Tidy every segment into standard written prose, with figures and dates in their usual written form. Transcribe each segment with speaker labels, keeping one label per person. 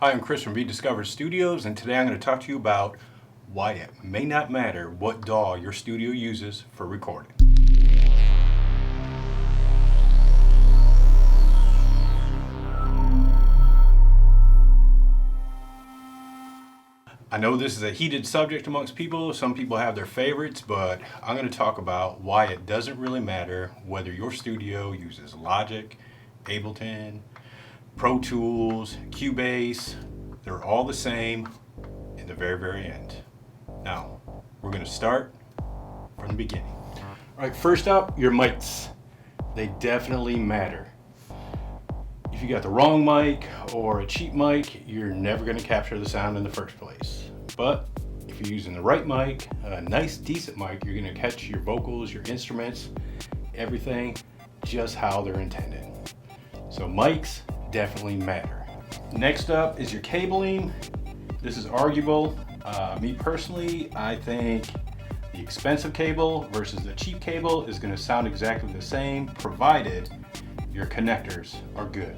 Speaker 1: Hi, I'm Chris from bdsCovered Studios, and today I'm going to talk to you about why it may not matter what DAW your studio uses for recording. I know this is a heated subject amongst people. Some people have their favorites, but I'm going to talk about why it doesn't really matter whether your studio uses Logic, Ableton, Pro Tools, Cubase. They're all the same in the very, very end. Now, we're going to start from the beginning. All right, first up, your mics. They definitely matter. If you got the wrong mic or a cheap mic, you're never going to capture the sound in the first place. But if you're using the right mic, a nice, decent mic, you're going to catch your vocals, your instruments, everything just how they're intended. So mics definitely matter. Next up is your cabling. This is arguable. Me personally, I think the expensive cable versus the cheap cable is going to sound exactly the same, provided your connectors are good.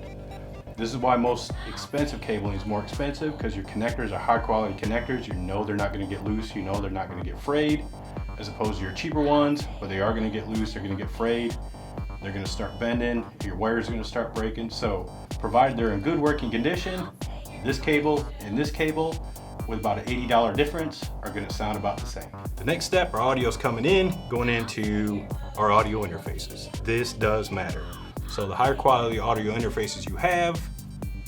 Speaker 1: This is why most expensive cabling is more expensive, because your connectors are high quality connectors. You know they're not going to get loose, you know they're not going to get frayed, as opposed to your cheaper ones, where they are going to get loose, they're going to get frayed, they're going to start bending, your wires are going to start breaking. So provided they're in good working condition, this cable and this cable, with about an $80 difference, are going to sound about the same. The next step, our audio's coming in, going into our audio interfaces. This does matter. So the higher quality audio interfaces you have,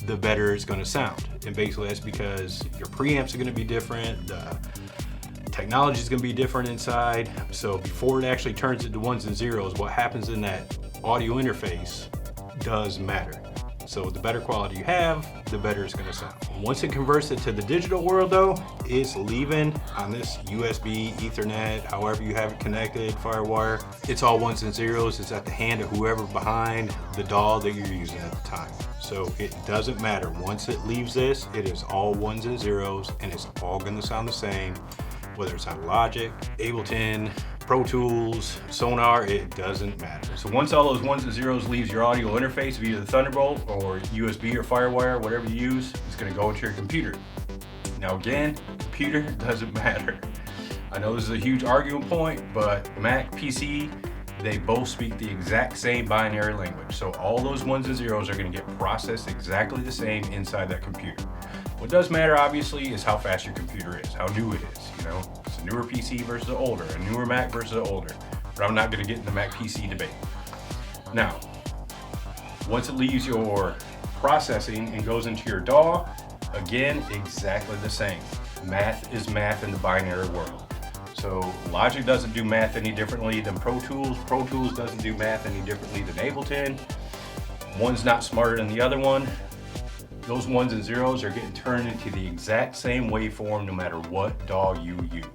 Speaker 1: the better it's going to sound. And basically that's because your preamps are going to be different, the technology is going to be different inside. So before it actually turns into ones and zeros, what happens in that audio interface does matter. So the better quality you have, the better it's going to sound. Once it converts it to the digital world though, it's leaving on this USB, Ethernet, however you have it connected, Firewire. It's all ones and zeros. It's at the hand of whoever behind the DAW that you're using at the time. So it doesn't matter. Once it leaves this, it is all ones and zeros, and it's all going to sound the same, whether it's on Logic, Ableton, Pro Tools, Sonar, it doesn't matter. So once all those ones and zeros leaves your audio interface via the Thunderbolt or USB or Firewire, whatever you use, it's going to go into your computer. Now again, computer doesn't matter. I know this is a huge argument point, but Mac, PC, they both speak the exact same binary language. So all those ones and zeros are going to get processed exactly the same inside that computer. What does matter, obviously, is how fast your computer is, how new it is. You know, it's a newer PC versus an older, a newer Mac versus an older. But I'm not going to get in the Mac PC debate. Now, once it leaves your processing and goes into your DAW, again, exactly the same. Math is math in the binary world. So Logic doesn't do math any differently than Pro Tools. Pro Tools doesn't do math any differently than Ableton. One's not smarter than the other one. Those ones and zeros are getting turned into the exact same waveform no matter what DAW you use.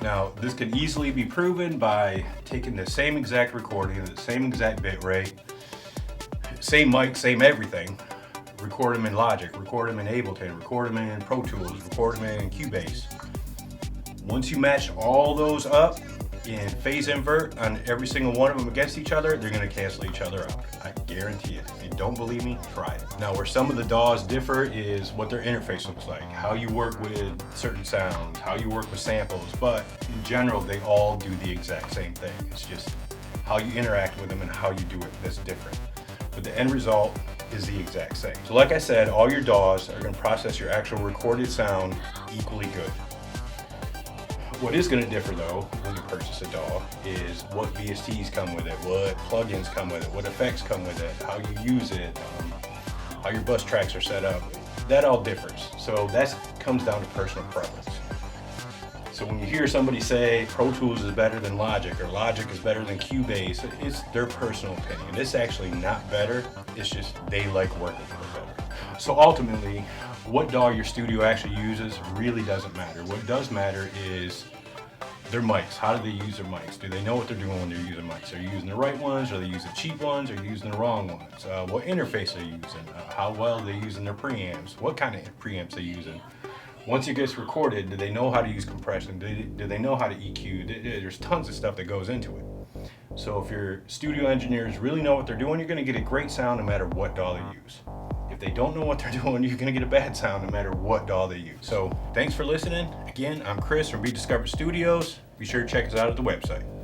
Speaker 1: Now, this can easily be proven by taking the same exact recording, the same exact bit rate, same mic, same everything, record them in Logic, record them in Ableton, record them in Pro Tools, record them in Cubase. Once you match all those up in phase invert on every single one of them against each other, they're going to cancel each other out. I guarantee it. If you don't believe me, try it. Now, where some of the DAWs differ is what their interface looks like, how you work with certain sounds, how you work with samples, but in general, they all do the exact same thing. It's just how you interact with them and how you do it that's different. But the end result is the exact same. So like I said, all your DAWs are going to process your actual recorded sound equally good. What is going to differ though when you purchase a DAW is what VSTs come with it, what plugins come with it, what effects come with it, how you use it, how your bus tracks are set up. That all differs. So that comes down to personal preference. So when you hear somebody say Pro Tools is better than Logic or Logic is better than Cubase, it's their personal opinion. It's actually not better, it's just they like working with it better. So ultimately, what DAW your studio actually uses really doesn't matter. What does matter is their mics. How do they use their mics? Do they know what they're doing when they're using mics? Are you using the right ones? Are they using cheap ones? Are you using the wrong ones? What interface are you using? How well are they using their preamps? What kind of preamps are they using? Once it gets recorded, do they know how to use compression? Do they know how to EQ? There's tons of stuff that goes into it. So if your studio engineers really know what they're doing, you're going to get a great sound no matter what DAW they use. If they don't know what they're doing, you're gonna get a bad sound no matter what DAW they use. So thanks for listening. Again, I'm Chris from bdsCovered Studios. Be sure to check us out at the website.